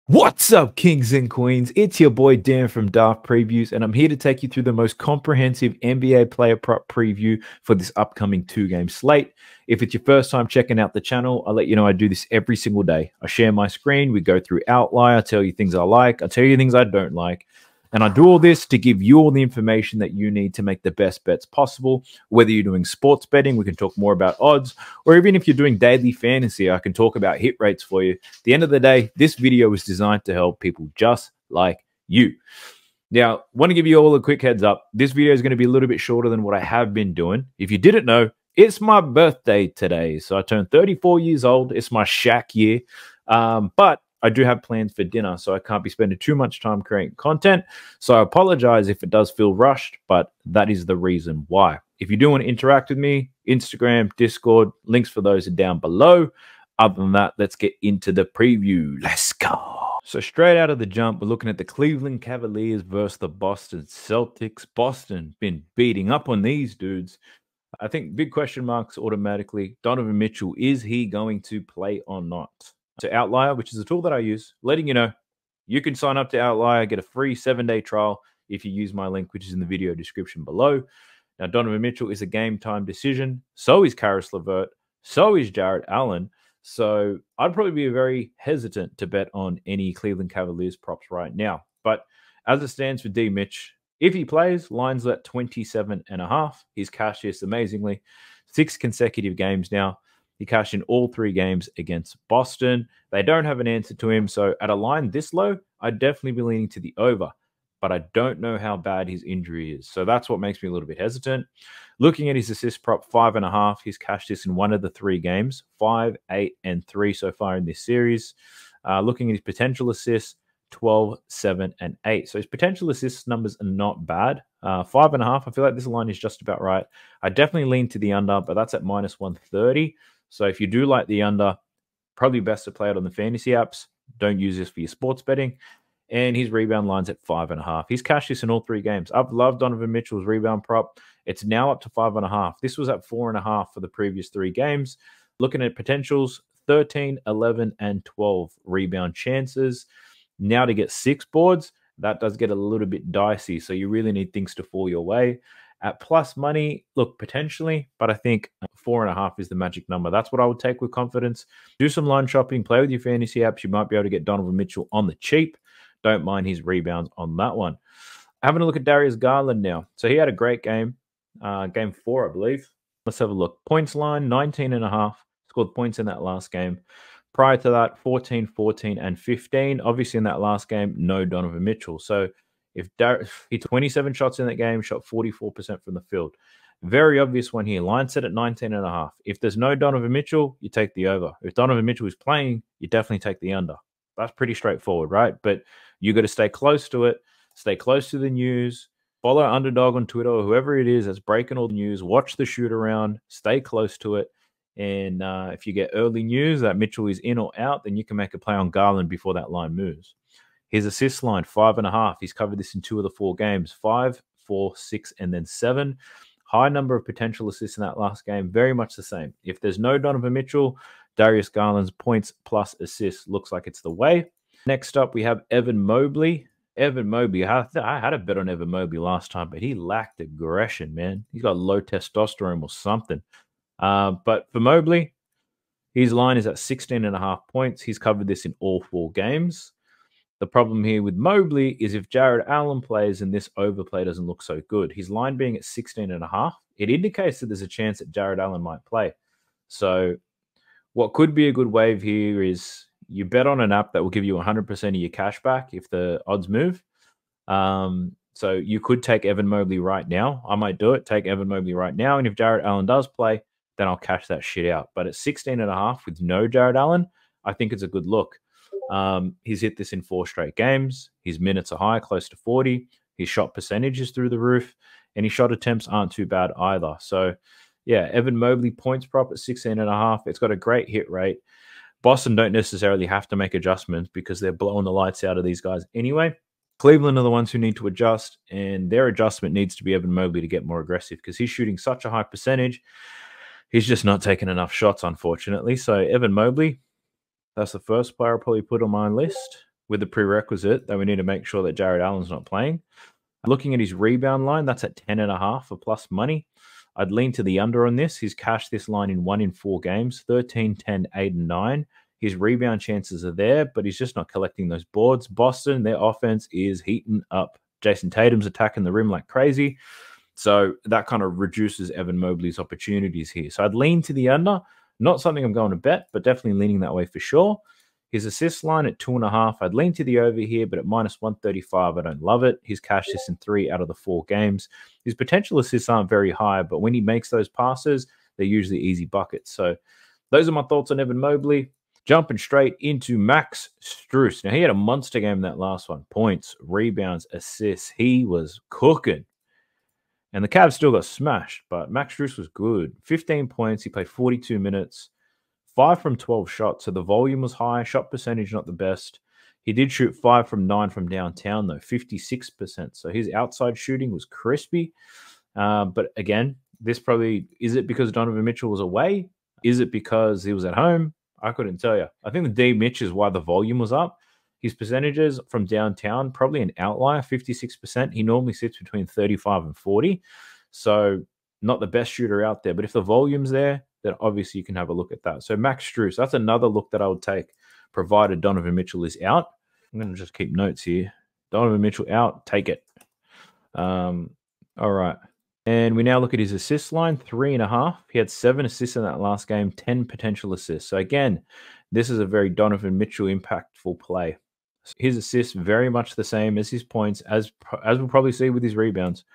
What's up, kings and queens? It's your boy Dan from Daft Previews, and I'm here to take you through the most comprehensive NBA player prop preview for this upcoming two-game slate. If it's your first time checking out the channel, I'll let you know I do this every single day. I share my screen, we go through Outlier, I tell you things I like, I tell you things I don't like, and I do all this to give you all the information that you need to make the best bets possible. Whether you're doing sports betting, we can talk more about odds, or even if you're doing daily fantasy, I can talk about hit rates for you. At the end of the day, this video is designed to help people just like you. Now, I want to give you all a quick heads up. This video is going to be a little bit shorter than what I have been doing. If you didn't know, it's my birthday today. So I turned 34 years old. It's my Shaq year. But I do have plans for dinner, so I can't be spending too much time creating content. So I apologize if it does feel rushed, but that is the reason why. If you do want to interact with me, Instagram, Discord, links for those are down below. Other than that, let's get into the preview. Let's go. So straight out of the jump, we're looking at the Cleveland Cavaliers versus the Boston Celtics. Boston been beating up on these dudes. I think big question marks automatically. Donovan Mitchell, is he going to play or not? To Outlier, which is a tool that I use, letting you know you can sign up to Outlier, get a free 7-day trial if you use my link, which is in the video description below. Now, Donovan Mitchell is a game time decision. So is Caris LeVert. So is Jarrett Allen. So I'd probably be very hesitant to bet on any Cleveland Cavaliers props right now. But as it stands for D Mitch, if he plays, lines at 27.5. He's cashed this amazingly. 6 consecutive games now. He cashed in all 3 games against Boston. They don't have an answer to him. So at a line this low, I'd definitely be leaning to the over. But I don't know how bad his injury is. So that's what makes me a little bit hesitant. Looking at his assist prop, 5.5. He's cashed this in 1 of the 3 games. 5, 8, and 3 so far in this series. Looking at his potential assists, 12, 7, and 8. So his potential assist numbers are not bad. 5.5, I feel like this line is just about right. I definitely lean to the under, but that's at minus 130. So if you do like the under, probably best to play it on the fantasy apps. Don't use this for your sports betting. And his rebound line's at 5.5. He's cashed this in all 3 games. I've loved Donovan Mitchell's rebound prop. It's now up to 5.5. This was at 4.5 for the previous 3 games. Looking at potentials, 13, 11, and 12 rebound chances. Now to get 6 boards, that does get a little bit dicey. So you really need things to fall your way. At plus money, look, potentially, but I think 4.5 is the magic number. That's what I would take with confidence. Do some line shopping, play with your fantasy apps. You might be able to get Donovan Mitchell on the cheap. Don't mind his rebounds on that one. Having a look at Darius Garland now. So he had a great game, game 4, I believe. Let's have a look. Points line, 19.5. Scored points in that last game. Prior to that, 14, 14, and 15. Obviously, in that last game, no Donovan Mitchell. So if he 27 shots in that game, shot 44% from the field. Very obvious one here. Line set at 19.5. If there's no Donovan Mitchell, you take the over. If Donovan Mitchell is playing, you definitely take the under. That's pretty straightforward, right? But you got to stay close to it. Stay close to the news. Follow Underdog on Twitter or whoever it is that's breaking all the news. Watch the shoot around. Stay close to it. And if you get early news that Mitchell is in or out, then you can make a play on Garland before that line moves. His assist line, 5.5. He's covered this in 2 of the 4 games. 5, 4, 6, and then 7. High number of potential assists in that last game. Very much the same. If there's no Donovan Mitchell, Darius Garland's points plus assists looks like it's the way. Next up, we have Evan Mobley. Evan Mobley, I had a bet on Evan Mobley last time, but he lacked aggression, man. He's got low testosterone or something. But for Mobley, his line is at 16.5 points. He's covered this in all 4 games. The problem here with Mobley is if Jarrett Allen plays and this overplay doesn't look so good, his line being at 16.5, it indicates that there's a chance that Jarrett Allen might play. So what could be a good wave here is you bet on an app that will give you 100% of your cash back if the odds move. So you could take Evan Mobley right now. I might do it. Take Evan Mobley right now. And if Jarrett Allen does play, then I'll cash that shit out. But at 16.5 with no Jarrett Allen, I think it's a good look. He's hit this in 4 straight games. His minutes are high, close to 40. His shot percentage is through the roof. And his shot attempts aren't too bad either. So, yeah, Evan Mobley points prop at 16.5. It's got a great hit rate. Boston don't necessarily have to make adjustments because they're blowing the lights out of these guys anyway. Cleveland are the ones who need to adjust, and their adjustment needs to be Evan Mobley to get more aggressive because he's shooting such a high percentage. He's just not taking enough shots, unfortunately. So Evan Mobley, that's the first player I'll probably put on my list. with the prerequisite that we need to make sure that Jared Allen's not playing. Looking at his rebound line, that's at 10.5 for plus money. I'd lean to the under on this. He's cashed this line in 1 in 4 games, 13, 10, 8, and 9. His rebound chances are there, but he's just not collecting those boards. Boston, their offense is heating up. Jason Tatum's attacking the rim like crazy. So that kind of reduces Evan Mobley's opportunities here. So I'd lean to the under. Not something I'm going to bet, but definitely leaning that way for sure. His assist line at 2.5. I'd lean to the over here, but at minus 135, I don't love it. He's cashed this in 3 out of the 4 games. His potential assists aren't very high, but when he makes those passes, they're usually easy buckets. So those are my thoughts on Evan Mobley. Jumping straight into Max Strus. Now, he had a monster game in that last one. Points, rebounds, assists. He was cooking. And the Cavs still got smashed, but Max Strus was good. 15 points. He played 42 minutes. 5 from 12 shots, so the volume was high. Shot percentage not the best. He did shoot 5 from 9 from downtown, though, 56%. So his outside shooting was crispy. But again, this probably, is it because Donovan Mitchell was away? Is it because he was at home? I couldn't tell you. I think the D Mitch is why the volume was up. His percentages from downtown, probably an outlier, 56%. He normally sits between 35 and 40. So not the best shooter out there. But if the volume's there, then obviously you can have a look at that. So Max Strus, that's another look that I would take, provided Donovan Mitchell is out. I'm going to just keep notes here. Donovan Mitchell out, take it. All right. And we now look at his assist line, 3.5. He had 7 assists in that last game, 10 potential assists. So again, this is a very Donovan Mitchell impactful play. His assists very much the same as his points, as we'll probably see with his rebounds.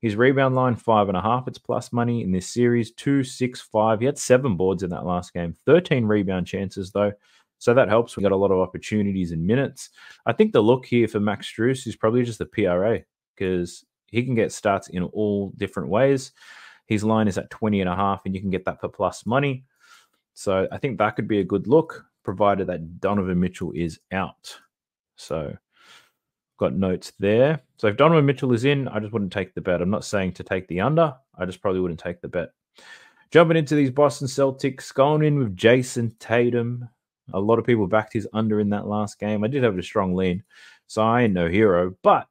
His rebound line, 5.5. It's plus money in this series. 2, 6, 5. He had 7 boards in that last game. 13 rebound chances, though. So that helps. We got a lot of opportunities in minutes. I think the look here for Max Strus is probably just the PRA, because he can get stats in all different ways. His line is at 20.5, and you can get that for plus money. So I think that could be a good look, provided that Donovan Mitchell is out. So got notes there. So if Donovan Mitchell is in, I just wouldn't take the bet. I'm not saying to take the under. I just probably wouldn't take the bet. Jumping into these Boston Celtics, going in with Jason Tatum. A lot of people backed his under in that last game. I did have a strong lean, so I ain't no hero, but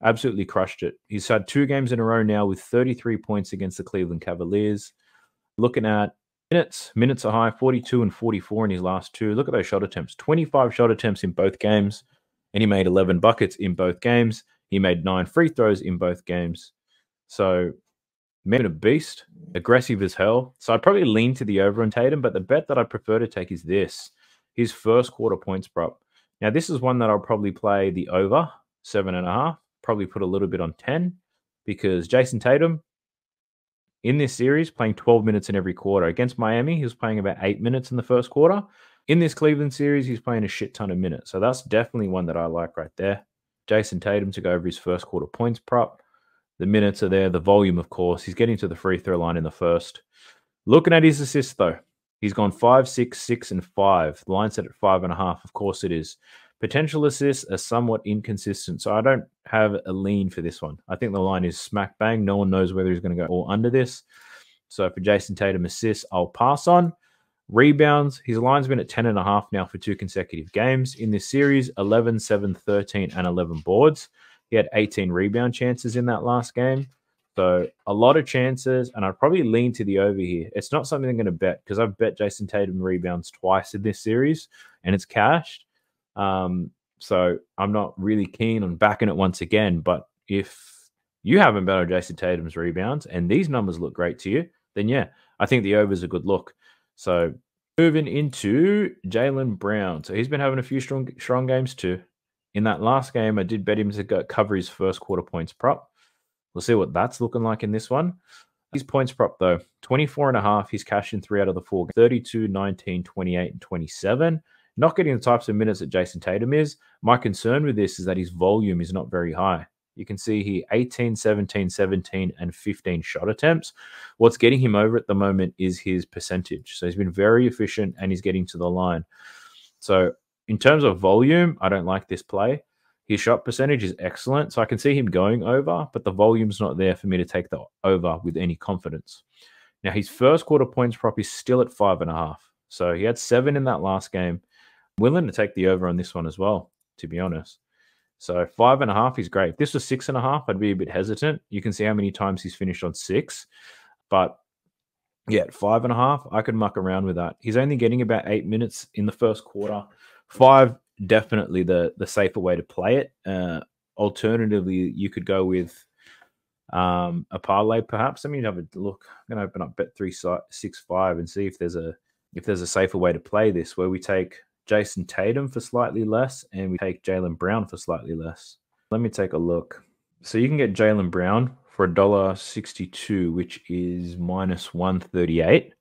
absolutely crushed it. He's had 2 games in a row now with 33 points against the Cleveland Cavaliers. Looking at minutes are high, 42 and 44 in his last 2. Look at those shot attempts. 25 shot attempts in both games. And he made 11 buckets in both games. He made 9 free throws in both games. So, man, a beast, aggressive as hell. So I'd probably lean to the over on Tatum, but the bet that I prefer to take is this, his first quarter points prop. Now, this is one that I'll probably play the over, 7.5, probably put a little bit on 10, because Jason Tatum, in this series, playing 12 minutes in every quarter. Against Miami, he was playing about 8 minutes in the first quarter. In this Cleveland series, he's playing a shit ton of minutes. So that's definitely one that I like right there. Jason Tatum to go over his first quarter points prop. The minutes are there. The volume, of course. He's getting to the free throw line in the first. Looking at his assists, though. He's gone 5, 6, 6, and 5. The line set at 5.5. Of course it is. Potential assists are somewhat inconsistent, so I don't have a lean for this one. I think the line is smack bang. No one knows whether he's going to go all under this. So for Jason Tatum assists, I'll pass on. Rebounds, his line's been at 10.5 now for 2 consecutive games. In this series, 11, 7, 13, and 11 boards. He had 18 rebound chances in that last game. So a lot of chances, and I'd probably lean to the over here. It's not something I'm going to bet, because I've bet Jason Tatum rebounds twice in this series, and it's cashed. So I'm not really keen on backing it once again. But if you haven't bet on Jason Tatum's rebounds, and these numbers look great to you, then yeah, I think the over is a good look. So moving into Jaylen Brown. So he's been having a few strong games too. In that last game, I did bet him to cover his first quarter points prop. We'll see what that's looking like in this one. His points prop, though, 24.5. He's cashed in 3 out of the 4. 32, 19, 28, and 27. Not getting the types of minutes that Jason Tatum is. My concern with this is that his volume is not very high. You can see here 18, 17, 17, and 15 shot attempts. What's getting him over at the moment is his percentage. So he's been very efficient, and he's getting to the line. So in terms of volume, I don't like this play. His shot percentage is excellent, so I can see him going over, but the volume's not there for me to take the over with any confidence. Now, his first quarter points prop is still at 5.5. So he had 7 in that last game. Willing to take the over on this one as well. to be honest. So 5.5 is great. If this was 6.5, I'd be a bit hesitant. You can see how many times he's finished on 6. But yeah, at 5.5, I could muck around with that. He's only getting about 8 minutes in the first quarter. 5, definitely the safer way to play it. Alternatively, you could go with a parlay, perhaps. Let me have a look. I'm going to open up Bet365 and see if there's a safer way to play this, where we take Jason Tatum for slightly less and we take Jaylen Brown for slightly less. Let me take a look. So you can get Jaylen Brown for $1.62, which is minus 138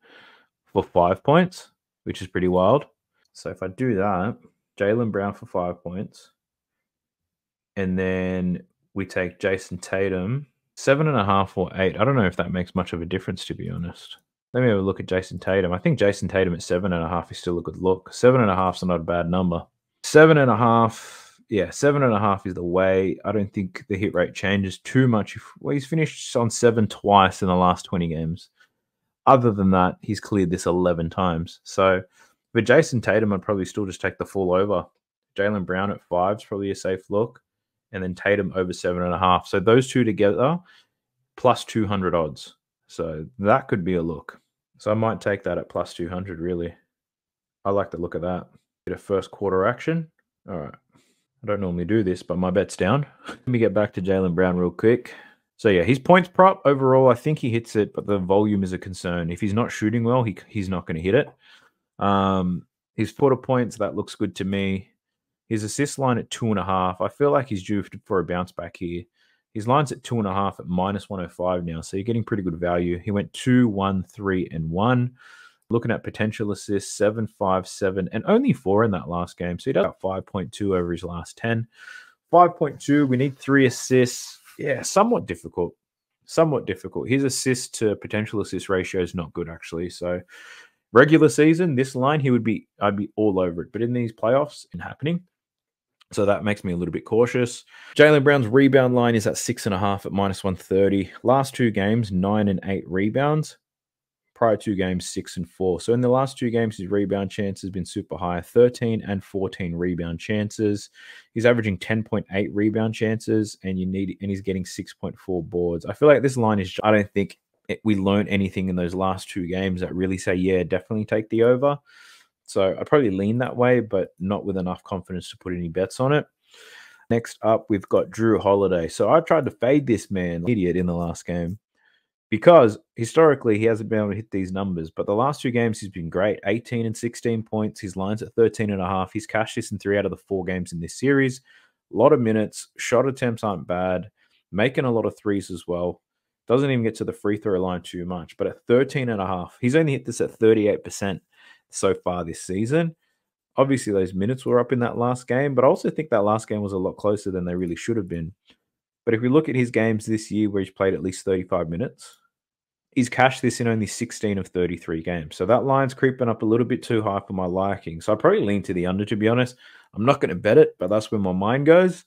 for 5 points, which is pretty wild. So if I do that, Jaylen Brown for 5 points, and then we take Jason Tatum 7.5 or 8. I don't know if that makes much of a difference, to be honest. Let me have a look at Jason Tatum. I think Jason Tatum at 7.5 is still a good look. 7.5 is not a bad number. 7.5, yeah, 7.5 is the way. I don't think the hit rate changes too much. Well, he's finished on 7 twice in the last 20 games. Other than that, he's cleared this 11 times. So for Jason Tatum, I'd probably still just take the full over. Jaylen Brown at 5 is probably a safe look. And then Tatum over 7.5. So those two together, plus 200 odds. So that could be a look. So I might take that at plus 200, really. I like the look of that. Get a first quarter action. All right. I don't normally do this, but my bet's down. Let me get back to Jaylen Brown real quick. So yeah, his points prop overall, I think he hits it, but the volume is a concern. If he's not shooting well, he's not going to hit it. His quarter points, that looks good to me. His assist line at 2.5. I feel like he's due for a bounce back here. His line's at 2.5 at minus 105 now, so you're getting pretty good value. He went 2, 1, 3, and 1. Looking at potential assists, 7, 5, 7, and only 4 in that last game. So he does 5.2 over his last 10. 5.2, we need 3 assists. Yeah, somewhat difficult. Somewhat difficult. His assist to potential assist ratio is not good, actually. So regular season, this line, I'd be all over it. But in these playoffs, it's happening. So that makes me a little bit cautious. Jaylen Brown's rebound line is at 6.5 at minus 130. Last 2 games, 9 and 8 rebounds. Prior 2 games, 6 and 4. So in the last 2 games, his rebound chance has been super high, 13 and 14 rebound chances. He's averaging 10.8 rebound chances, and he's getting 6.4 boards. I feel like this line is, I don't think we learned anything in those last 2 games that really say, yeah, definitely take the over. So I'd probably lean that way, but not with enough confidence to put any bets on it. Next up, we've got Drew Holiday. So I tried to fade this man, idiot, in the last game, because historically he hasn't been able to hit these numbers. But the last 2 games he's been great, 18 and 16 points. His line's at 13.5. He's cashed this in 3 out of the 4 games in this series. A lot of minutes. Shot attempts aren't bad. Making a lot of threes as well. Doesn't even get to the free throw line too much. But at 13.5, he's only hit this at 38% so far this season. Obviously, those minutes were up in that last game, but I also think that last game was a lot closer than they really should have been. But if we look at his games this year where he's played at least 35 minutes, he's cashed this in only 16 of 33 games. So that line's creeping up a little bit too high for my liking. So I probably lean to the under, to be honest. I'm not going to bet it, but that's where my mind goes.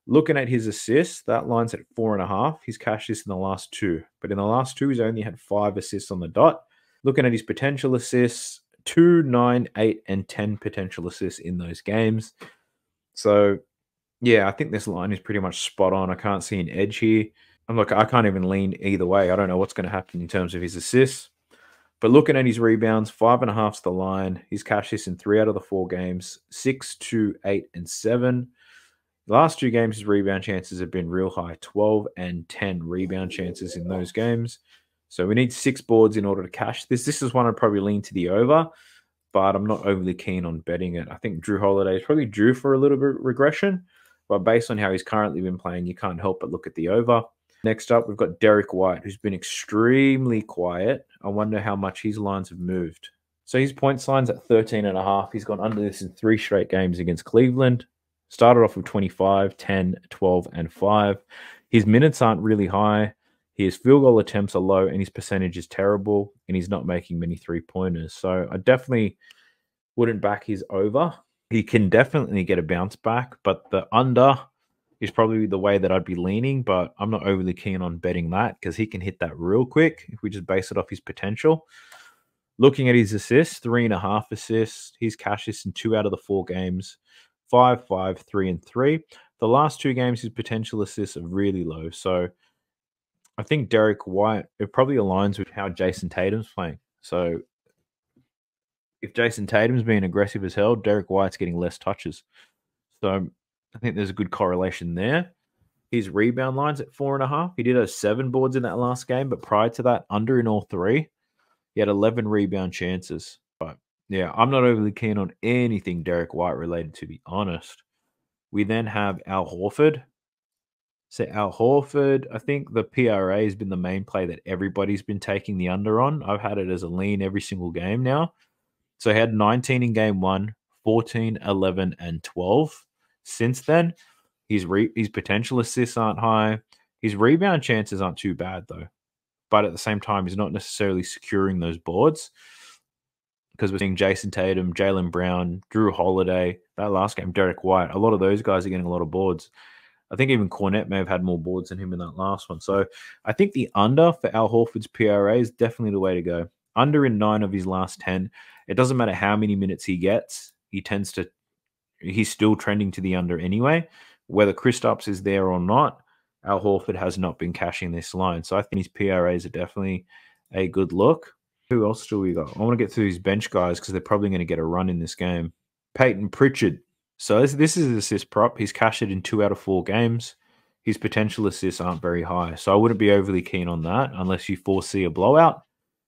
Looking at his assists, that line's at 4.5. He's cashed this in the last 2. But in the last 2, he's only had 5 assists on the dot. Looking at his potential assists, 2, 9, 8, and 10 potential assists in those games. So, yeah, I think this line is pretty much spot on. I can't see an edge here. I can't even lean either way. I don't know what's going to happen in terms of his assists. But looking at his rebounds, 5.5's the line. He's cashed this in 3 out of the 4 games, 6, 2, 8, and 7. The last 2 games, his rebound chances have been real high, 12 and 10 rebound chances in those games. So we need 6 boards in order to cash this. This is one I'd probably lean to the over, but I'm not overly keen on betting it. I think Drew Holiday is probably due for a little bit of regression, but based on how he's currently been playing, you can't help but look at the over. Next up, we've got Derek White, who's been extremely quiet. I wonder how much his lines have moved. So his points line's at 13.5. He's gone under this in 3 straight games against Cleveland. Started off with 25, 10, 12, and 5. His minutes aren't really high. His field goal attempts are low, and his percentage is terrible, and he's not making many 3-pointers. So I definitely wouldn't back his over. He can definitely get a bounce back, but the under is probably the way that I'd be leaning, but I'm not overly keen on betting that because he can hit that real quick if we just base it off his potential. Looking at his assists, 3.5 assists. He's cashed this in 2 out of the 4 games, 5, 5, 3, and 3. The last 2 games, his potential assists are really low. So I think Derek White, it probably aligns with how Jason Tatum's playing. So if Jason Tatum's being aggressive as hell, Derek White's getting less touches. So I think there's a good correlation there. His rebound line's at 4.5. He did have 7 boards in that last game, but prior to that, under in all 3. He had 11 rebound chances. But yeah, I'm not overly keen on anything Derek White related, to be honest. We then have Al Horford. So Al Horford, I think the PRA has been the main play that everybody's been taking the under on. I've had it as a lean every single game now. So he had 19 in game 1, 14, 11, and 12. Since then, his potential assists aren't high. His rebound chances aren't too bad, though. But at the same time, he's not necessarily securing those boards because we're seeing Jason Tatum, Jaylen Brown, Drew Holiday. That last game, Derek White. A lot of those guys are getting a lot of boards. I think even Cornette may have had more boards than him in that last one. So I think the under for Al Horford's PRA is definitely the way to go. Under in 9 of his last 10. It doesn't matter how many minutes he gets. He's still trending to the under anyway. Whether Kristaps is there or not, Al Horford has not been cashing this line. So I think his PRAs are definitely a good look. Who else do we got? I want to get through these bench guys because they're probably going to get a run in this game. Peyton Pritchard. So this is an assist prop. He's cashed it in 2 out of 4 games. His potential assists aren't very high. So I wouldn't be overly keen on that unless you foresee a blowout.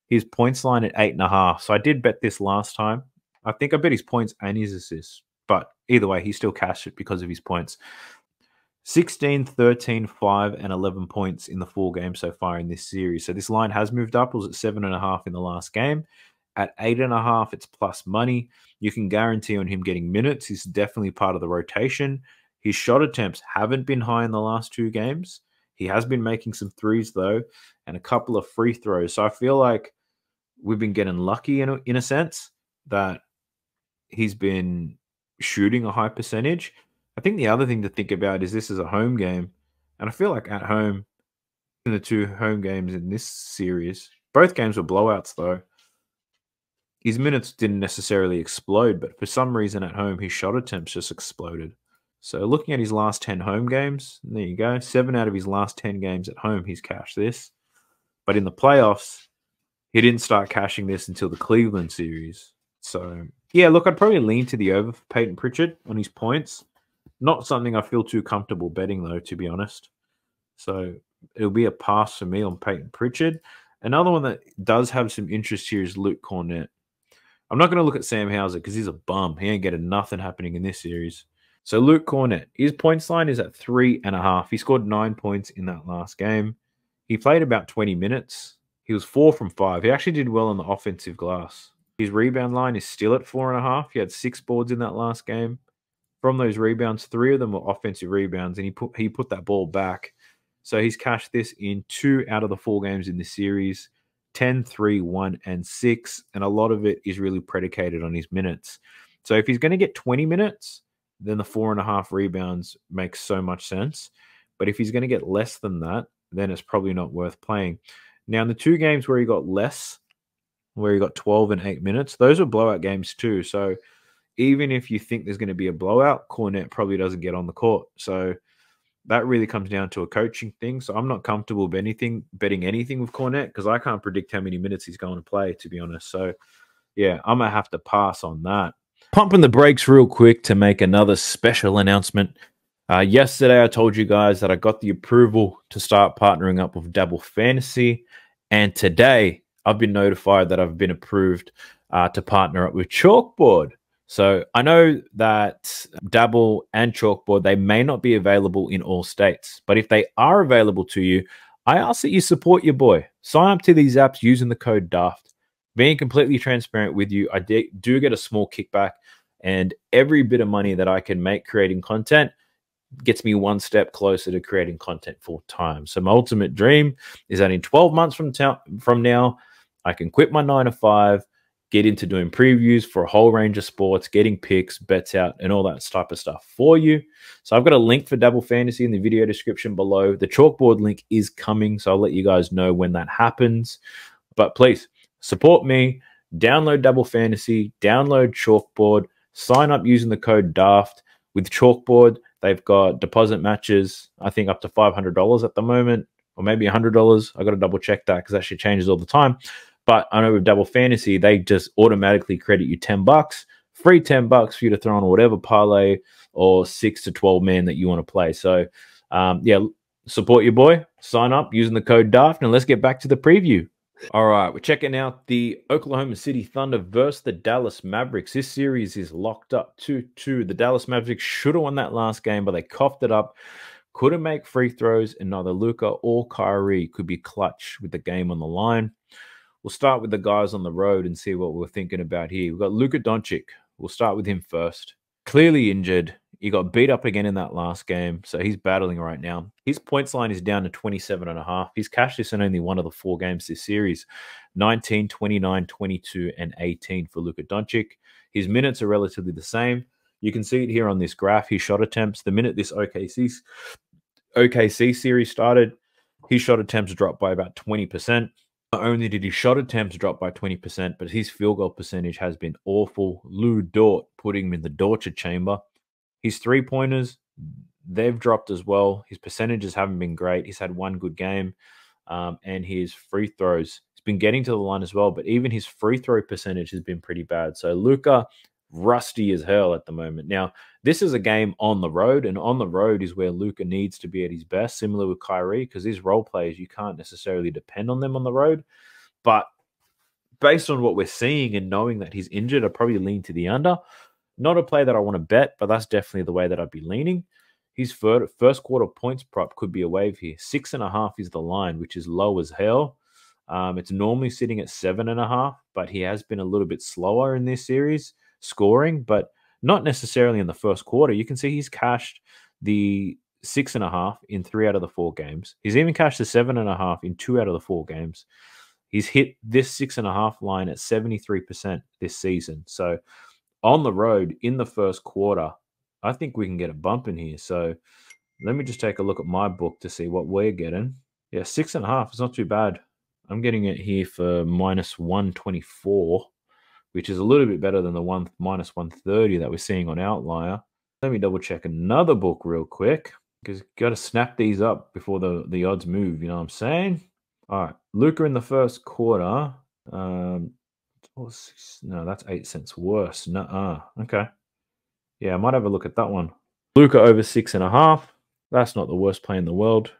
His points line at 8.5. So I did bet this last time. I think I bet his points and his assists. But either way, he still cashed it because of his points. 16, 13, 5, and 11 points in the 4 games so far in this series. So this line has moved up. It was at 7.5 in the last game. At 8.5, it's plus money. You can guarantee on him getting minutes. He's definitely part of the rotation. His shot attempts haven't been high in the last 2 games. He has been making some threes, though, and a couple of free throws. So I feel like we've been getting lucky in a sense that he's been shooting a high percentage. I think the other thing to think about is this is a home game. And I feel like at home, in the 2 home games in this series, both games were blowouts, though. His minutes didn't necessarily explode, but for some reason at home, his shot attempts just exploded. So looking at his last 10 home games, there you go. 7 out of his last 10 games at home, he's cashed this. But in the playoffs, he didn't start cashing this until the Cleveland series. So, yeah, look, I'd probably lean to the over for Peyton Pritchard on his points. Not something I feel too comfortable betting, though, to be honest. So it'll be a pass for me on Peyton Pritchard. Another one that does have some interest here is Luke Cornette. I'm not going to look at Sam Hauser because he's a bum. He ain't getting nothing happening in this series. So Luke Cornette, his points line is at 3.5. He scored 9 points in that last game. He played about 20 minutes. He was 4 from 5. He actually did well on the offensive glass. His rebound line is still at 4.5. He had 6 boards in that last game. From those rebounds, 3 of them were offensive rebounds, and he put that ball back. So he's cashed this in 2 out of the 4 games in this series, 10, 3, 1, and 6, and a lot of it is really predicated on his minutes. So if he's going to get 20 minutes, then the 4.5 rebounds makes so much sense. But if he's going to get less than that, then it's probably not worth playing. Now, in the 2 games where he got less, where he got 12 and 8 minutes, those are blowout games too. So even if you think there's going to be a blowout, Cornette probably doesn't get on the court. So that really comes down to a coaching thing. So I'm not comfortable betting anything with Cornette because I can't predict how many minutes he's going to play, to be honest. So, yeah, I'm going to have to pass on that. Pumping the brakes real quick to make another special announcement. Yesterday, I told you guys that I got the approval to start partnering up with Dabble Fantasy. And today, I've been notified that I've been approved to partner up with Chalkboard. So I know that Dabble and Chalkboard, they may not be available in all states. But if they are available to you, I ask that you support your boy. Sign up to these apps using the code Daft. Being completely transparent with you, I do get a small kickback. And every bit of money that I can make creating content gets me one step closer to creating content full time. So my ultimate dream is that in 12 months from now, I can quit my 9 to 5, get into doing previews for a whole range of sports, getting picks, bets out, and all that type of stuff for you. So I've got a link for Dabble Fantasy in the video description below. The Chalkboard link is coming, so I'll let you guys know when that happens. But please, support me. Download Dabble Fantasy, download Chalkboard, sign up using the code DAFT. With Chalkboard, they've got deposit matches, I think up to $500 at the moment, or maybe $100. I got to double check that because that shit changes all the time. But I know with Double Fantasy, they just automatically credit you $10, free $10 for you to throw on whatever parlay or 6 to 12 man that you want to play. So, yeah, support your boy, sign up using the code Daft, and let's get back to the preview. All right, we're checking out the Oklahoma City Thunder versus the Dallas Mavericks. This series is locked up 2-2. The Dallas Mavericks should have won that last game, but they coughed it up. Couldn't make free throws, and neither Luka or Kyrie could be clutch with the game on the line. We'll start with the guys on the road and see what we're thinking about here. We've got Luka Doncic. We'll start with him first. Clearly injured. He got beat up again in that last game, so he's battling right now. His points line is down to 27.5. He's cashed this in only one of the 4 games this series. 19, 29, 22, and 18 for Luka Doncic. His minutes are relatively the same. You can see it here on this graph. His shot attempts, the minute this OKC series started, his shot attempts dropped by about 20%. Not only did his shot attempts drop by 20%, but his field goal percentage has been awful. Lou Dort putting him in the torture chamber. His three-pointers, they've dropped as well. His percentages haven't been great. He's had one good game. And his free throws, he's been getting to the line as well, but even his free throw percentage has been pretty bad. So Luka, rusty as hell at the moment. Now, this is a game on the road, and on the road is where Luka needs to be at his best, similar with Kyrie, because these role players, you can't necessarily depend on them on the road. But based on what we're seeing and knowing that he's injured, I'd probably lean to the under. Not a play that I want to bet, but that's definitely the way that I'd be leaning. His first quarter points prop could be a wave here. 6.5 is the line, which is low as hell. It's normally sitting at 7.5, but he has been a little bit slower in this series scoring, but not necessarily in the first quarter. You can see he's cashed the 6.5 in 3 out of the 4 games. He's even cashed the 7.5 in 2 out of the 4 games. He's hit this 6.5 line at 73% this season. So on the road in the first quarter, I think we can get a bump in here. So let me just take a look at my book to see what we're getting. Yeah, 6.5 is not too bad. I'm getting it here for minus 124, which is a little bit better than the minus 130 that we're seeing on Outlier. Let me double check another book real quick, because you got to snap these up before the odds move. You know what I'm saying? All right, Luka in the first quarter. No, that's 8 cents worse. Okay. Yeah, I might have a look at that one. Luka over 6.5. That's not the worst play in the world.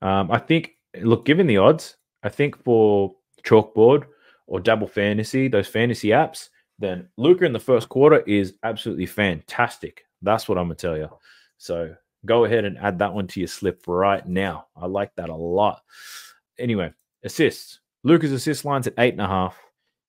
I think, look, given the odds, I think for Chalkboard or Double Fantasy, those fantasy apps, then Luka in the first quarter is absolutely fantastic. That's what I'm going to tell you. So go ahead and add that one to your slip right now. I like that a lot. Anyway, assists. Luka's assist line's at 8.5.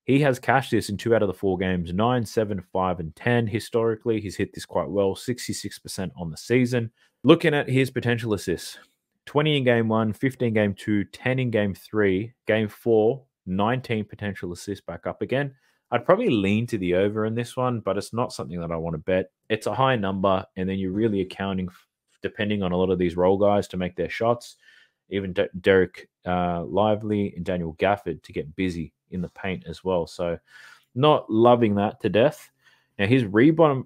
He has cashed this in 2 out of the 4 games, 9, 7, 5, and 10. Historically, he's hit this quite well, 66% on the season. Looking at his potential assists, 20 in game 1, 15 game 2, 10 in game 3, game 4, 19 potential assists back up again. I'd probably lean to the over in this one, but it's not something that I want to bet. It's a high number, and then you're really accounting, depending on a lot of these role guys, to make their shots. Even Derek Lively and Daniel Gafford to get busy in the paint as well. So not loving that to death. Now his rebound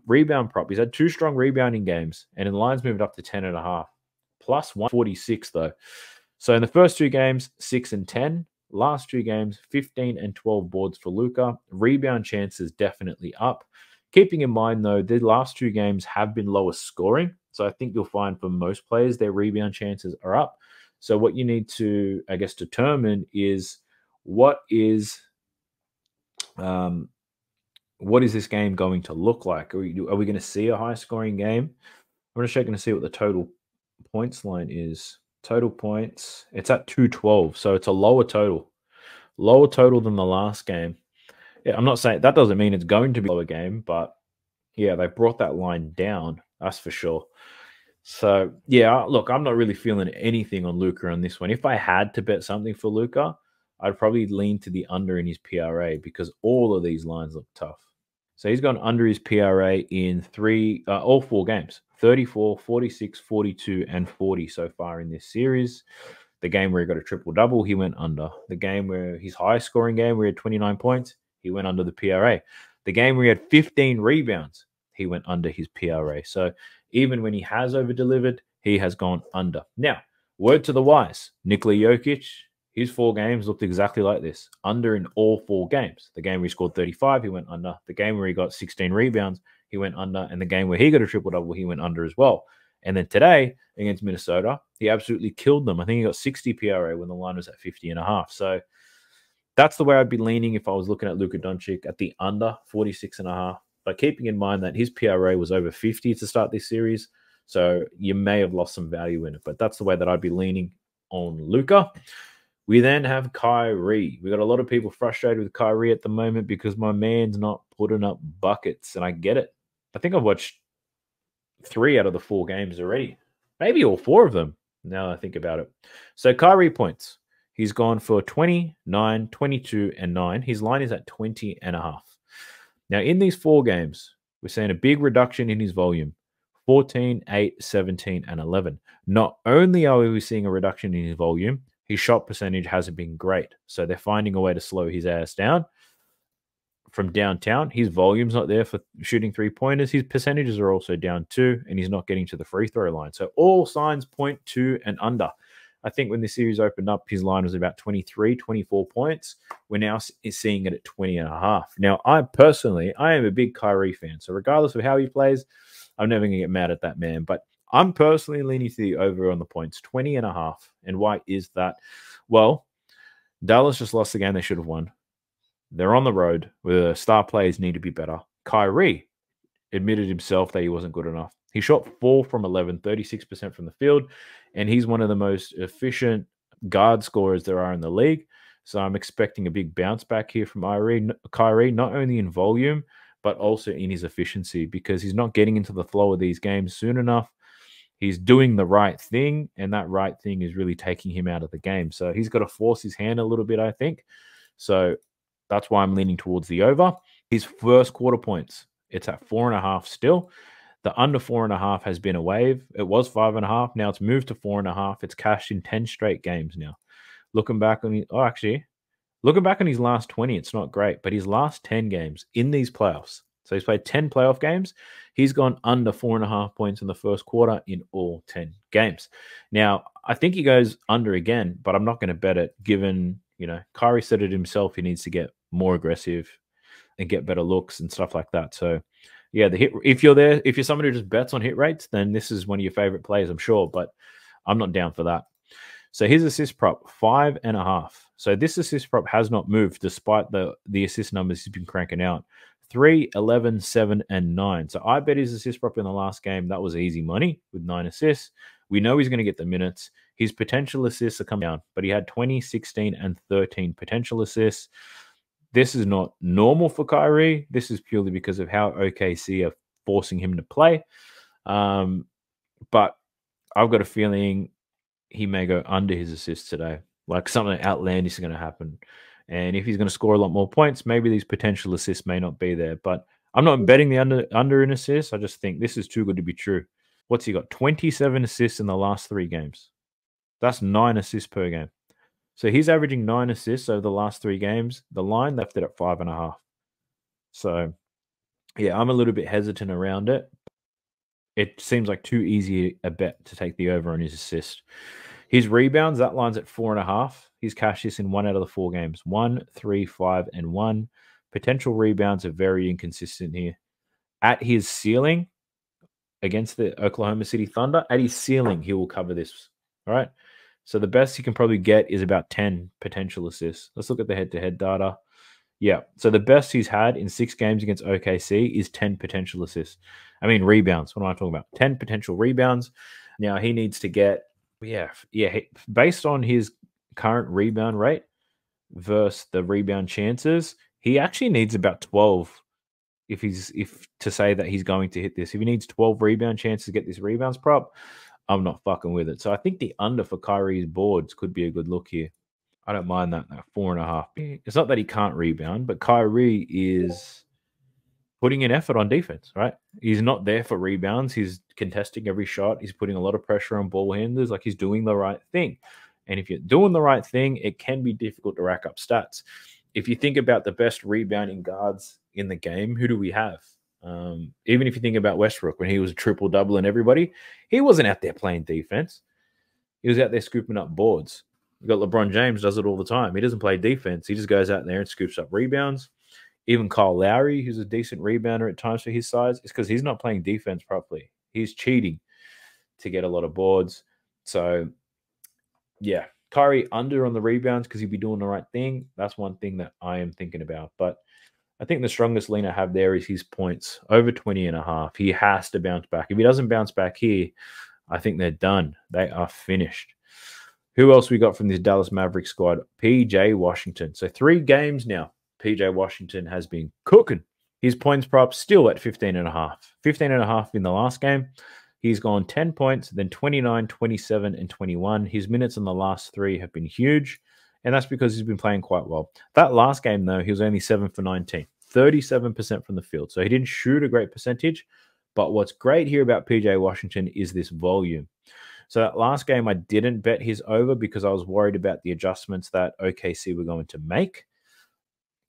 prop, he's had 2 strong rebounding games, and in lines moved up to 10.5. Plus 146 though. So in the first 2 games, 6 and 10. Last 2 games, 15 and 12 boards for Luka. Rebound chances definitely up. Keeping in mind though, the last 2 games have been lower scoring. So I think you'll find for most players, their rebound chances are up. So what you need to, I guess, determine is what is this game going to look like? Are we going to see a high-scoring game? I'm just checking to see what the total points line is. Total points, it's at 212, so it's a lower total than the last game. Yeah, I'm not saying that doesn't mean it's going to be a lower game, but yeah, they brought that line down. That's for sure. So, yeah, look, I'm not really feeling anything on Luka on this one. If I had to bet something for Luka, I'd probably lean to the under in his PRA, because all of these lines look tough. So he's gone under his PRA in all 4 games, 34, 46, 42, and 40 so far in this series. The game where he got a triple-double, he went under. The game where his highest-scoring game where he had 29 points, he went under the PRA. The game where he had 15 rebounds, he went under his PRA. So even when he has over-delivered, he has gone under. Now, word to the wise, Nikola Jokic, his 4 games looked exactly like this. Under in all 4 games. The game where he scored 35, he went under. The game where he got 16 rebounds, he went under. And the game where he got a triple-double, he went under as well. And then today, against Minnesota, he absolutely killed them. I think he got 60 PRA when the line was at 50.5. So that's the way I'd be leaning if I was looking at Luka Doncic, at the under 46.5. But keeping in mind that his PRA was over 50 to start this series. So you may have lost some value in it. But that's the way that I'd be leaning on Luka. We then have Kyrie. We got a lot of people frustrated with Kyrie at the moment because my man's not putting up buckets, and I get it. I think I've watched 3 out of the 4 games already. Maybe all 4 of them, now that I think about it. So Kyrie points. He's gone for 20, 9, 22, and 9. His line is at 20.5. Now, in these 4 games, we're seeing a big reduction in his volume. 14, 8, 17, and 11. Not only are we seeing a reduction in his volume, his shot percentage hasn't been great. So they're finding a way to slow his ass down. From downtown, his volume's not there for shooting 3-pointers. His percentages are also down too, and he's not getting to the free throw line. So all signs point to an under. I think when the series opened up, his line was about 23, 24 points. We're now seeing it at 20.5. Now, I am a big Kyrie fan. So regardless of how he plays, I'm never going to get mad at that man. But I'm personally leaning to the over on the points, 20.5. And why is that? Well, Dallas just lost the game they should have won. They're on the road where the star players need to be better. Kyrie admitted himself that he wasn't good enough. He shot 4 from 11, 36% from the field, and he's one of the most efficient guard scorers there are in the league. So I'm expecting a big bounce back here from Kyrie, not only in volume, but also in his efficiency, because he's not getting into the flow of these games soon enough. He's doing the right thing, and that right thing is really taking him out of the game. So he's got to force his hand a little bit, I think. So that's why I'm leaning towards the over. His first quarter points, it's at 4.5 still. The under 4.5 has been a wave. It was 5.5. Now it's moved to 4.5. It's cashed in 10 straight games now. Looking back on his last 20, it's not great, but his last 10 games in these playoffs, so he's played 10 playoff games, he's gone under 4.5 points in the first quarter in all 10 games. Now, I think he goes under again, but I'm not going to bet it, given, Kyrie said it himself, he needs to get more aggressive and get better looks and stuff like that. So, yeah, if you're somebody who just bets on hit rates, then this is one of your favorite plays, I'm sure, but I'm not down for that. So his assist prop, 5.5. So this assist prop has not moved despite the assist numbers he's been cranking out. 3, 11, 7, and 9. So I bet his assist prop in the last game, that was easy money with 9 assists. We know he's going to get the minutes. His potential assists are coming down, but he had 20, 16, and 13 potential assists. This is not normal for Kyrie. This is purely because of how OKC are forcing him to play. But I've got a feeling he may go under his assists today. Like something outlandish is going to happen. And if he's going to score a lot more points, maybe these potential assists may not be there. But I'm not betting the under in assists. I just think this is too good to be true. What's he got? 27 assists in the last 3 games. That's 9 assists per game. So he's averaging 9 assists over the last 3 games. The line left it at 5.5. So, yeah, I'm a little bit hesitant around it. It seems like too easy a bet to take the over on his assist. His rebounds, that line's at 4.5. He's cashed this in 1 out of the 4 games. 1, 3, 5, and 1. Potential rebounds are very inconsistent here. At his ceiling, against the Oklahoma City Thunder, at his ceiling, he will cover this. All right. So the best he can probably get is about 10 potential assists. Let's look at the head-to-head data. Yeah. So the best he's had in 6 games against OKC is 10 potential assists. I mean, rebounds. What am I talking about? 10 potential rebounds. Now he needs to get, based on his current rebound rate versus the rebound chances, he actually needs about 12 if to say that he's going to hit this. If he needs 12 rebound chances to get this rebounds prop, I'm not fucking with it. So I think the under for Kyrie's boards could be a good look here. I don't mind that 4.5. It's not that he can't rebound, but Kyrie is putting in effort on defense, right? He's not there for rebounds. He's contesting every shot. He's putting a lot of pressure on ball handlers. Like, he's doing the right thing. And if you're doing the right thing, it can be difficult to rack up stats. If you think about the best rebounding guards in the game, who do we have? Even if you think about Westbrook, when he was triple-double and everybody, he wasn't out there playing defense. He was out there scooping up boards. You got LeBron James does it all the time. He doesn't play defense. He just goes out there and scoops up rebounds. Even Kyle Lowry, who's a decent rebounder at times for his size, is because he's not playing defense properly. He's cheating to get a lot of boards. So, yeah, Kyrie under on the rebounds because he'd be doing the right thing. That's one thing that I am thinking about. But I think the strongest lean I have there is his points, over 20.5. He has to bounce back. If he doesn't bounce back here, I think they're done. They are finished. Who else we got from this Dallas Mavericks squad? PJ Washington. So 3 games now. PJ Washington has been cooking. His points prop still at 15.5. 15.5 in the last game. He's gone 10 points, then 29, 27, and 21. His minutes in the last 3 have been huge, and that's because he's been playing quite well. That last game, though, he was only 7 for 19, 37% from the field. So he didn't shoot a great percentage, but what's great here about PJ Washington is this volume. So that last game, I didn't bet his over because I was worried about the adjustments that OKC were going to make.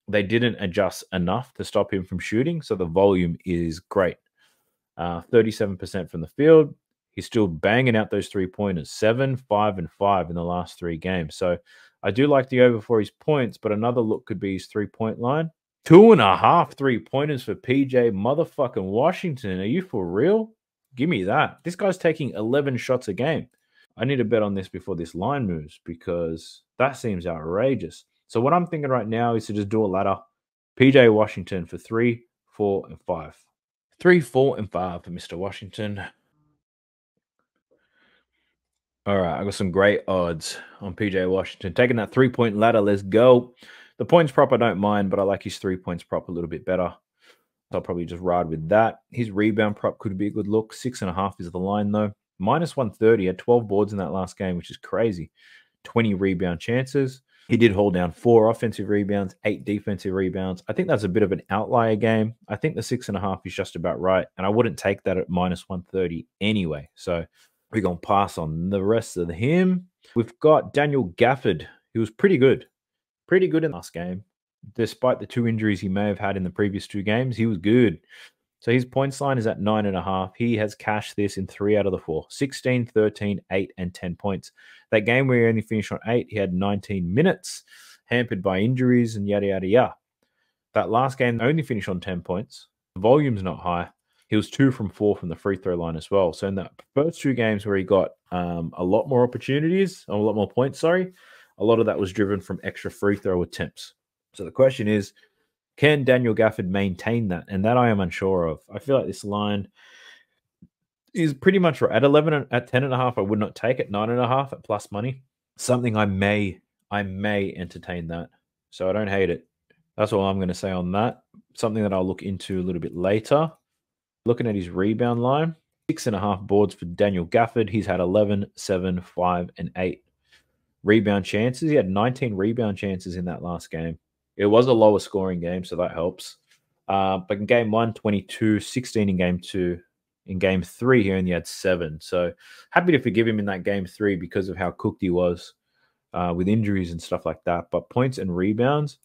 They didn't adjust enough to stop him from shooting, so the volume is great. 37% from the field. He's still banging out those 3-pointers, 7, 5, and 5 in the last 3 games. So I do like the over for his points, but another look could be his 3-point line. 2.5 3-pointers for PJ motherfucking Washington. Are you for real? Give me that. This guy's taking 11 shots a game. I need to bet on this before this line moves because that seems outrageous. So what I'm thinking right now is to just do a ladder. PJ Washington for 3, 4, and 5. 3, 4, and 5 for Mr. Washington. All right, I got some great odds on PJ Washington. Taking that 3-point ladder, let's go. The points prop I don't mind, but I like his 3 points prop a little bit better. So I'll probably just ride with that. His rebound prop could be a good look. 6.5 is the line, though. Minus 130. He had 12 boards in that last game, which is crazy. 20 rebound chances. He did hold down 4 offensive rebounds, 8 defensive rebounds. I think that's a bit of an outlier game. I think the 6.5 is just about right, and I wouldn't take that at minus 130 anyway. So we're going to pass on the rest of him. We've got Daniel Gafford, who was pretty good. Pretty good in the last game. Despite the 2 injuries he may have had in the previous 2 games, he was good. So his points line is at 9.5. He has cashed this in 3 out of the 4. 16, 13, 8, and 10 points. That game where he only finished on 8, he had 19 minutes, hampered by injuries and yada, yada, yada. That last game only finished on 10 points. The volume's not high. He was 2 from 4 from the free throw line as well. So in the first 2 games where he got a lot more opportunities, a lot more points, a lot of that was driven from extra free throw attempts. So the question is, can Daniel Gafford maintain that? And that I am unsure of. I feel like this line is pretty much right. At 11, at 10.5, I would not take it. 9.5 at plus money. Something I may entertain that. So I don't hate it. That's all I'm going to say on that. Something that I'll look into a little bit later. Looking at his rebound line, 6.5 boards for Daniel Gafford. He's had 11, 7, 5, and 8 rebound chances. He had 19 rebound chances in that last game. It was a lower scoring game, so that helps. But in game 1, 22, 16 in game 2. In game 3, he only had 7. So happy to forgive him in that game 3 because of how cooked he was with injuries and stuff like that. But points and rebounds,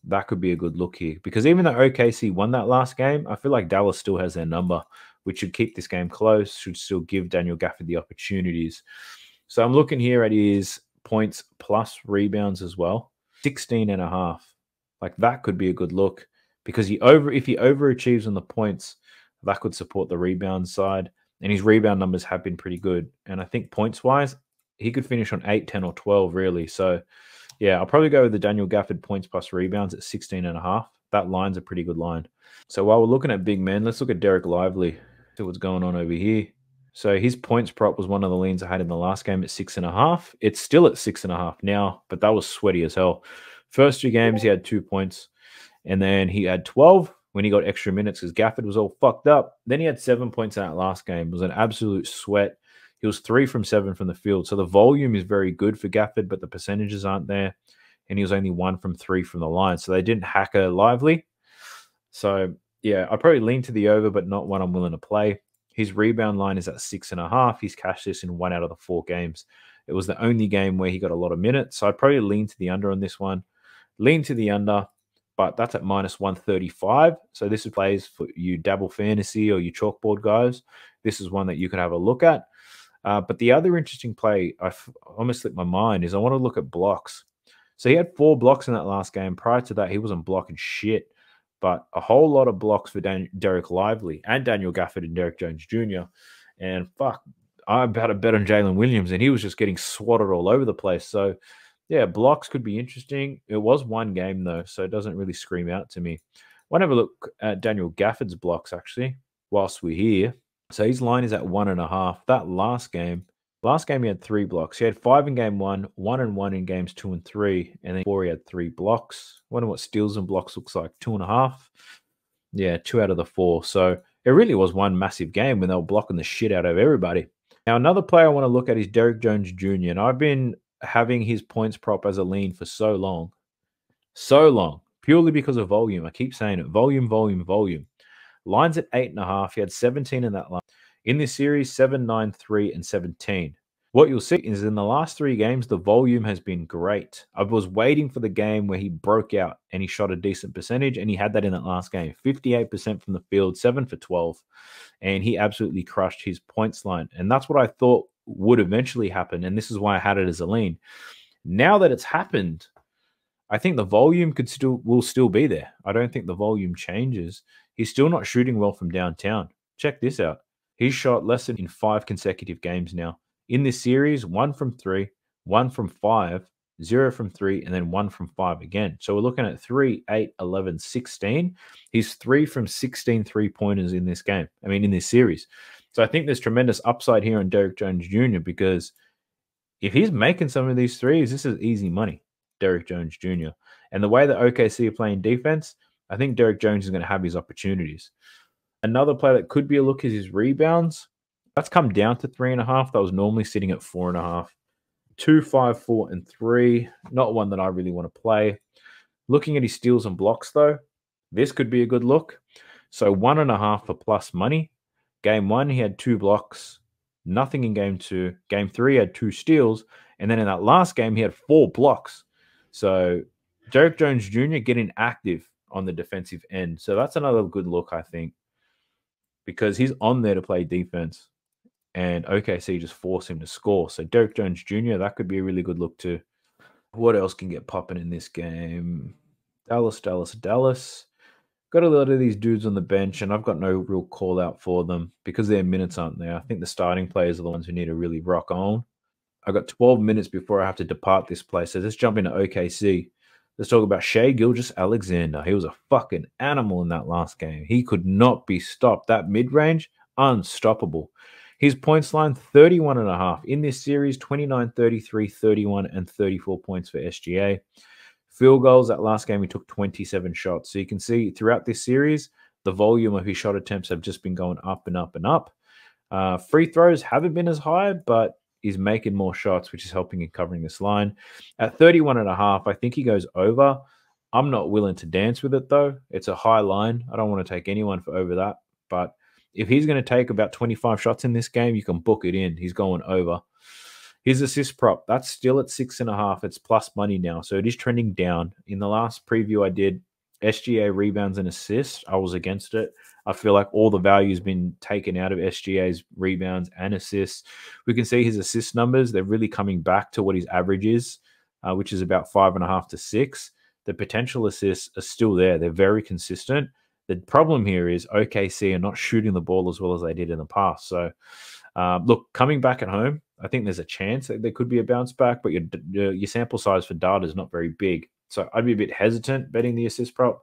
that could be a good look here. Because even though OKC won that last game, I feel like Dallas still has their number, which should keep this game close, should still give Daniel Gafford the opportunities. So I'm looking here at his points plus rebounds as well. 16.5. Like that could be a good look because if he overachieves on the points, that could support the rebound side. And his rebound numbers have been pretty good. And I think points-wise, he could finish on 8, 10, or 12, really. So, yeah, I'll probably go with the Daniel Gafford points plus rebounds at 16.5. That line's a pretty good line. So while we're looking at big men, let's look at Derek Lively. See what's going on over here. So his points prop was one of the leans I had in the last game at 6.5. It's still at 6.5 now, but that was sweaty as hell. First 2 games, he had 2 points. And then he had 12 when he got extra minutes because Gafford was all fucked up. Then he had 7 points in that last game. It was an absolute sweat. He was 3 from 7 from the field. So the volume is very good for Gafford, but the percentages aren't there. And he was only 1 from 3 from the line. So they didn't hack a Lively. So, yeah, I'd probably lean to the over, but not one I'm willing to play. His rebound line is at 6.5. He's cashed this in 1 out of the 4 games. It was the only game where he got a lot of minutes. So I'd probably lean to the under on this one. Lean to the under. but that's at minus 135. So this is plays for you dabble fantasy or you chalkboard guys. This is one that you could have a look at. But the other interesting play, almost slipped my mind, is I want to look at blocks. So he had 4 blocks in that last game. Prior to that, he wasn't blocking shit, but a whole lot of blocks for Derek Lively and Daniel Gafford and Derek Jones Jr. And fuck, I had a bet on Jalen Williams, and he was just getting swatted all over the place. So, yeah, blocks could be interesting. It was one game, though, so it doesn't really scream out to me. I want to have a look at Daniel Gafford's blocks, actually, whilst we're here. So his line is at 1.5. That last game he had 3 blocks. He had 5 in game 1, 1 and 1 in games 2 and 3, and then 4 he had 3 blocks. Wonder what steals and blocks looks like. 2.5. Yeah, 2 out of the 4. So it really was one massive game when they were blocking the shit out of everybody. Now, another player I want to look at is Derek Jones Jr. And I've been having his points prop as a lean for so long, purely because of volume. I keep saying it, volume. Line's at 8.5. He had 17 in that line. In this series, 7, 9, 3, and 17. What you'll see is in the last 3 games, the volume has been great. I was waiting for the game where he broke out and he shot a decent percentage, and he had that in that last game. 58% from the field, 7 for 12. And he absolutely crushed his points line. And that's what I thought would eventually happen, and this is why I had it as a lean. Now that it's happened, I think the volume will still be there. I don't think the volume changes. He's still not shooting well from downtown. Check this out. He's shot less than in 5 consecutive games now. In this series, 1 from 3, 1 from 5, 0 from 3, and then 1 from 5 again. So we're looking at 3, 8, 11, 16. He's 3 from 16 3-pointers in this game. I mean, in this series. So I think there's tremendous upside here on Derek Jones Jr. because if he's making some of these threes, this is easy money, Derek Jones Jr. And the way that OKC are playing defense, I think Derek Jones is going to have his opportunities. Another player that could be a look is his rebounds. That's come down to 3.5. That was normally sitting at 4.5. 2, 5, 4, and 3. Not one that I really want to play. Looking at his steals and blocks, though, this could be a good look. So 1.5 for plus money. Game 1, he had 2 blocks. Nothing in game 2. Game 3, he had 2 steals. And then in that last game, he had 4 blocks. So Derek Jones Jr. getting active on the defensive end. So that's another good look, I think, because he's on there to play defense. And OKC just force him to score. So Derek Jones Jr., that could be a really good look too. What else can get popping in this game? Dallas. Got a lot of these dudes on the bench, and I've got no real call out for them because their minutes aren't there. I think the starting players are the ones who need to really rock on. I got 12 minutes before I have to depart this place. So let's jump into OKC. Let's talk about Shai Gilgeous-Alexander. He was a fucking animal in that last game. He could not be stopped. That mid-range, unstoppable. His points line, 31.5. In this series, 29, 33, 31, and 34 points for SGA. Field goals, that last game, he took 27 shots. So you can see throughout this series, the volume of his shot attempts have just been going up and up and up. Free throws haven't been as high, but he's making more shots, which is helping in covering this line. At 31.5, I think he goes over. I'm not willing to dance with it, though. It's a high line. I don't want to take anyone for over that. But if he's going to take about 25 shots in this game, you can book it in. He's going over. His assist prop, that's still at 6.5. It's plus money now. So it is trending down. In the last preview I did, SGA rebounds and assists, I was against it. I feel like all the value has been taken out of SGA's rebounds and assists. We can see his assist numbers. They're really coming back to what his average is, which is about 5.5 to 6. The potential assists are still there. They're very consistent. The problem here is OKC are not shooting the ball as well as they did in the past. So, look, coming back at home, I think there's a chance that there could be a bounce back, but your sample size for data is not very big. So I'd be a bit hesitant betting the assist prop.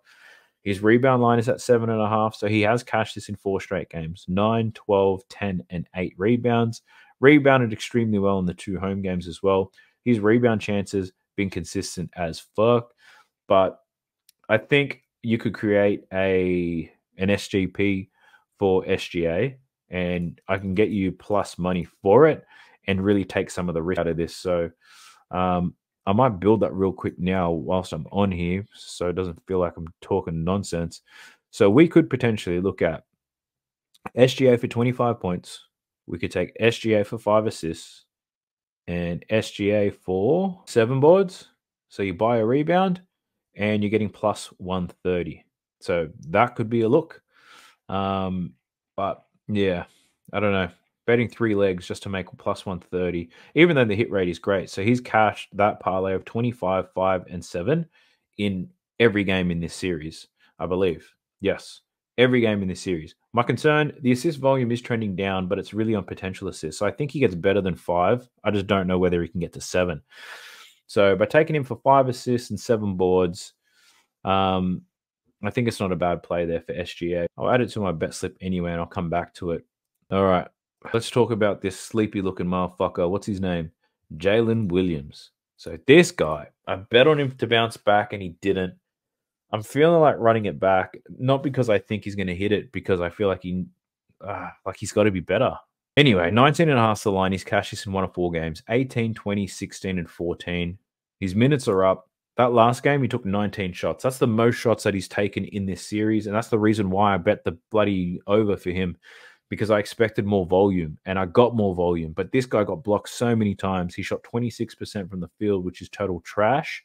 His rebound line is at 7.5, so he has cashed this in 4 straight games. 9, 12, 10, and 8 rebounds. Rebounded extremely well in the 2 home games as well. His rebound chances been consistent as fuck, but I think you could create an SGP for SGA, and I can get you plus money for it and really take some of the risk out of this. So I might build that real quick now whilst I'm on here so it doesn't feel like I'm talking nonsense. So we could potentially look at SGA for 25 points. We could take SGA for 5 assists and SGA for 7 boards. So you buy a rebound and you're getting plus 130. So that could be a look. But yeah, I don't know. Betting 3 legs just to make plus 130, even though the hit rate is great. So he's cashed that parlay of 25, 5, and 7 in every game in this series, I believe. Yes, every game in this series. My concern, the assist volume is trending down, but it's really on potential assists. So I think he gets better than 5. I just don't know whether he can get to 7. So by taking him for 5 assists and 7 boards, I think it's not a bad play there for SGA. I'll add it to my bet slip anyway, and I'll come back to it. All right, let's talk about this sleepy-looking motherfucker. What's his name? Jalen Williams. So this guy, I bet on him to bounce back, and he didn't. I'm feeling like running it back, not because I think he's going to hit it, because I feel like he's got to be better. Anyway, 19.5 is the line. He's cashed this in 1 of 4 games. 18, 20, 16, and 14. His minutes are up. That last game, he took 19 shots. That's the most shots that he's taken in this series, and that's the reason why I bet the bloody over for him, because I expected more volume, and I got more volume. But this guy got blocked so many times. He shot 26% from the field, which is total trash.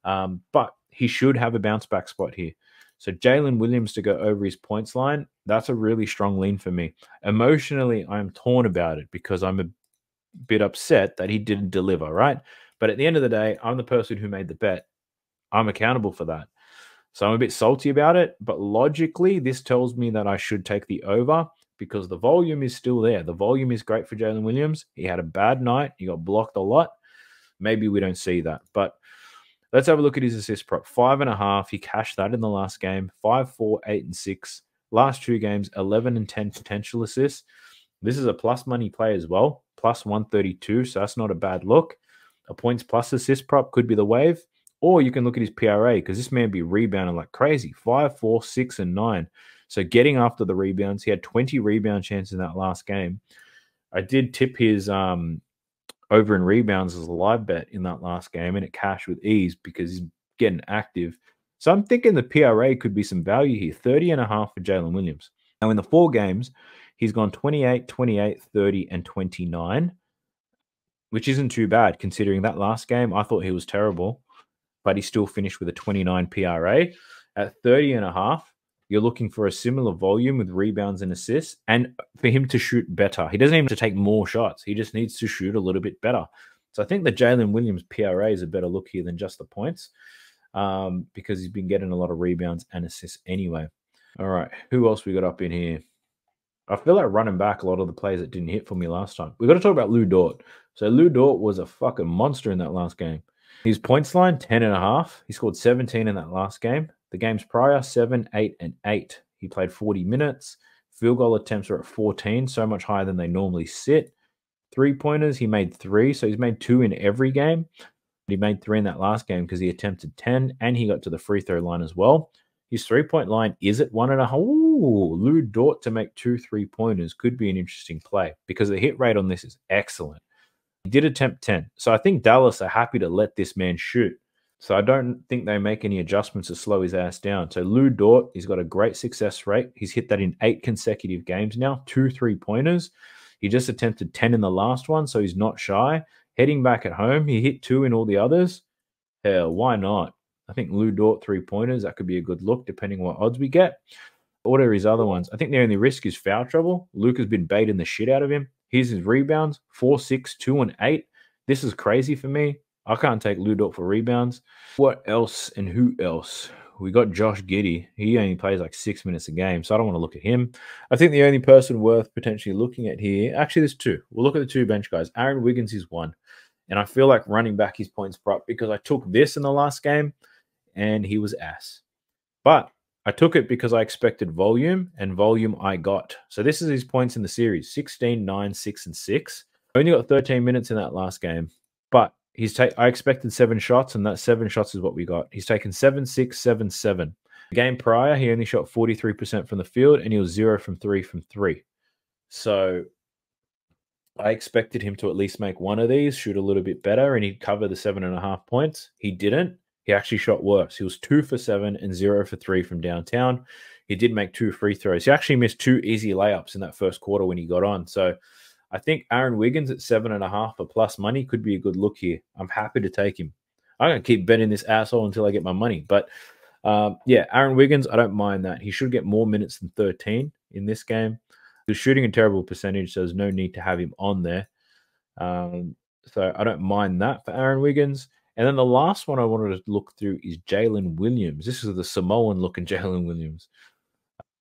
But he should have a bounce-back spot here. So Jalen Williams to go over his points line, that's a really strong lean for me. Emotionally, I'm torn about it because I'm a bit upset that he didn't deliver, right? But at the end of the day, I'm the person who made the bet. I'm accountable for that. So I'm a bit salty about it, but logically, this tells me that I should take the over because the volume is still there. The volume is great for Jalen Williams. He had a bad night. He got blocked a lot. Maybe we don't see that. But let's have a look at his assist prop. 5.5. He cashed that in the last game. 5, 4, 8, and 6. Last 2 games, 11 and 10 potential assists. This is a plus money play as well. Plus 132, so that's not a bad look. A points plus assist prop could be the wave. Or you can look at his PRA because this man be rebounding like crazy. 5, 4, 6, and 9. So getting after the rebounds. He had 20 rebound chances in that last game. I did tip his over in rebounds as a live bet in that last game, and it cashed with ease because he's getting active. So I'm thinking the PRA could be some value here. 30.5 for Jalen Williams. Now in the 4 games, he's gone 28, 28, 30, and 29, which isn't too bad considering that last game. I thought he was terrible, but he still finished with a 29 PRA. At 30.5, you're looking for a similar volume with rebounds and assists, and for him to shoot better. He doesn't even have to take more shots. He just needs to shoot a little bit better. So I think the Jalen Williams PRA is a better look here than just the points because he's been getting a lot of rebounds and assists anyway. All right, who else we got up in here? I feel like running back a lot of the players that didn't hit for me last time. We've got to talk about Lou Dort. So Lou Dort was a fucking monster in that last game. His points line, 10.5. He scored 17 in that last game. The games prior, 7, 8, and 8. He played 40 minutes. Field goal attempts are at 14, so much higher than they normally sit. 3-pointers, he made 3, so he's made 2 in every game. He made 3 in that last game because he attempted 10, and he got to the free throw line as well. His 3-point line is at 1.5. Ooh, Lou Dort to make 2 3-pointers could be an interesting play because the hit rate on this is excellent. He did attempt 10. So I think Dallas are happy to let this man shoot. So I don't think they make any adjustments to slow his ass down. So Lou Dort, he's got a great success rate. He's hit that in 8 consecutive games now, 2 3-pointers. He just attempted 10 in the last one, so he's not shy. Heading back at home, he hit 2 in all the others. Hell, why not? I think Lou Dort 3-pointers, that could be a good look depending on what odds we get. What are his other ones? I think the only risk is foul trouble. Luke has been baiting the shit out of him. Here's his rebounds, 4, 6, 2, and 8. This is crazy for me. I can't take Lou Dort for rebounds. What else and who else? We got Josh Giddey. He only plays like 6 minutes a game, so I don't want to look at him. I think the only person worth potentially looking at here, actually there's 2. We'll look at the 2 bench guys. Aaron Wiggins is 1. And I feel like running back his points prop because I took this in the last game and he was ass. But I took it because I expected volume, and volume I got. So this is his points in the series, 16, 9, 6, and 6. Only got 13 minutes in that last game. But I expected 7 shots, and that 7 shots is what we got. He's taken 7, 6, 7, 7. The game prior, he only shot 43% from the field, and he was 0 from 3 from 3. So I expected him to at least make one of these, shoot a little bit better, and he'd cover the 7.5 points. He didn't. He actually shot worse. He was 2 for 7 and 0 for 3 from downtown. He did make 2 free throws. He actually missed 2 easy layups in that first quarter when he got on. So I think Aaron Wiggins at 7.5 for plus money could be a good look here. I'm happy to take him. I'm going to keep betting this asshole until I get my money. But yeah, Aaron Wiggins, I don't mind that. He should get more minutes than 13 in this game. He's shooting a terrible percentage, so there's no need to have him on there. So I don't mind that for Aaron Wiggins. And then the last one I wanted to look through is Jalen Williams. This is the Samoan-looking Jalen Williams.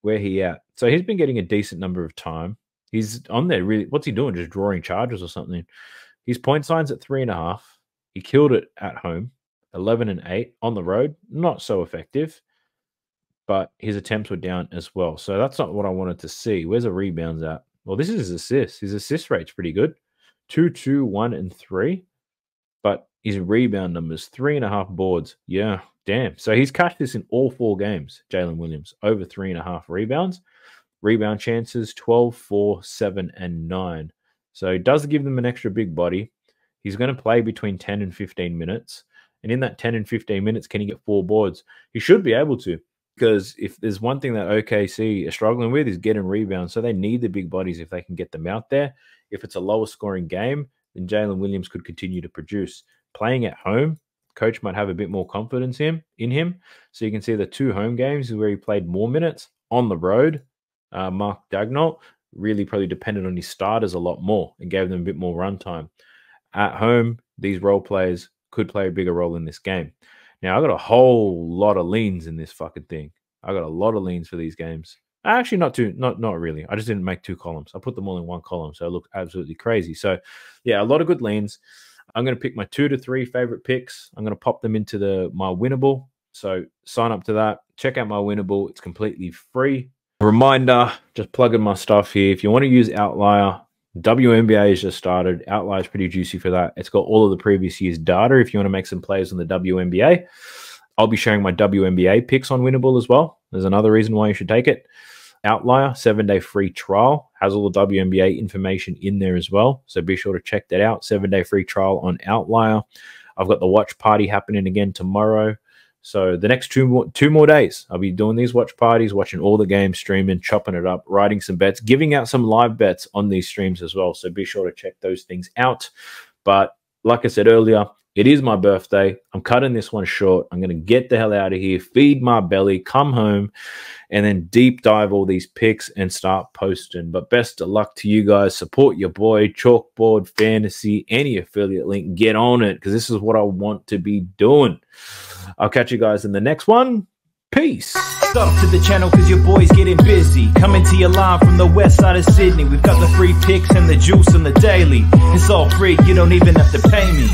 Where he at? So he's been getting a decent number of time. He's on there really. What's he doing? Just drawing charges or something? His point sign's at 3.5. He killed it at home. 11 and 8 on the road. Not so effective. But his attempts were down as well. So that's not what I wanted to see. Where's the rebounds at? Well, this is his assists. His assist rate's pretty good. 2, 2, 1, and 3. But his rebound numbers, 3.5 boards. Yeah, damn. So he's cashed this in all 4 games, Jalen Williams. Over 3.5 rebounds. Rebound chances, 12, 4, 7, and 9. So it does give them an extra big body. He's going to play between 10 and 15 minutes. And in that 10 and 15 minutes, can he get 4 boards? He should be able to. Because if there's one thing that OKC are struggling with is getting rebounds. So they need the big bodies if they can get them out there. If it's a lower scoring game, then Jalen Williams could continue to produce. Playing at home, coach might have a bit more confidence in him. So you can see the 2 home games is where he played more minutes. On the road, Mark Daigneault really probably depended on his starters a lot more and gave them a bit more run time. At home, these role players could play a bigger role in this game. Now, I got a whole lot of leans in this fucking thing. I got a lot of leans for these games. Actually, not really. I just didn't make 2 columns. I put them all in 1 column, so it looked absolutely crazy. So, yeah, a lot of good leans. I'm going to pick my 2 to 3 favorite picks. I'm going to pop them into my winnable. So sign up to that. Check out my winnable. It's completely free. A reminder, just plugging my stuff here. If you want to use Outlier, WNBA has just started. Outlier is pretty juicy for that. It's got all of the previous year's data if you want to make some plays on the WNBA. I'll be sharing my WNBA picks on Winnable as well. There's another reason why you should take it. Outlier, 7-day free trial. Has all the WNBA information in there as well. So be sure to check that out. 7-day free trial on Outlier. I've got the watch party happening again tomorrow. So the next two more days, I'll be doing these watch parties, watching all the games, streaming, chopping it up, writing some bets, giving out some live bets on these streams as well. So be sure to check those things out. But like I said earlier, it is my birthday. I'm cutting this one short. I'm going to get the hell out of here, feed my belly, come home, and then deep dive all these picks and start posting. But best of luck to you guys. Support your boy, Chalkboard Fantasy, any affiliate link. Get on it because this is what I want to be doing. I'll catch you guys in the next one. Peace. Sub to the channel because your boy's getting busy. Coming to you live from the west side of Sydney. We've got the free picks and the juice on the daily. It's all free. You don't even have to pay me.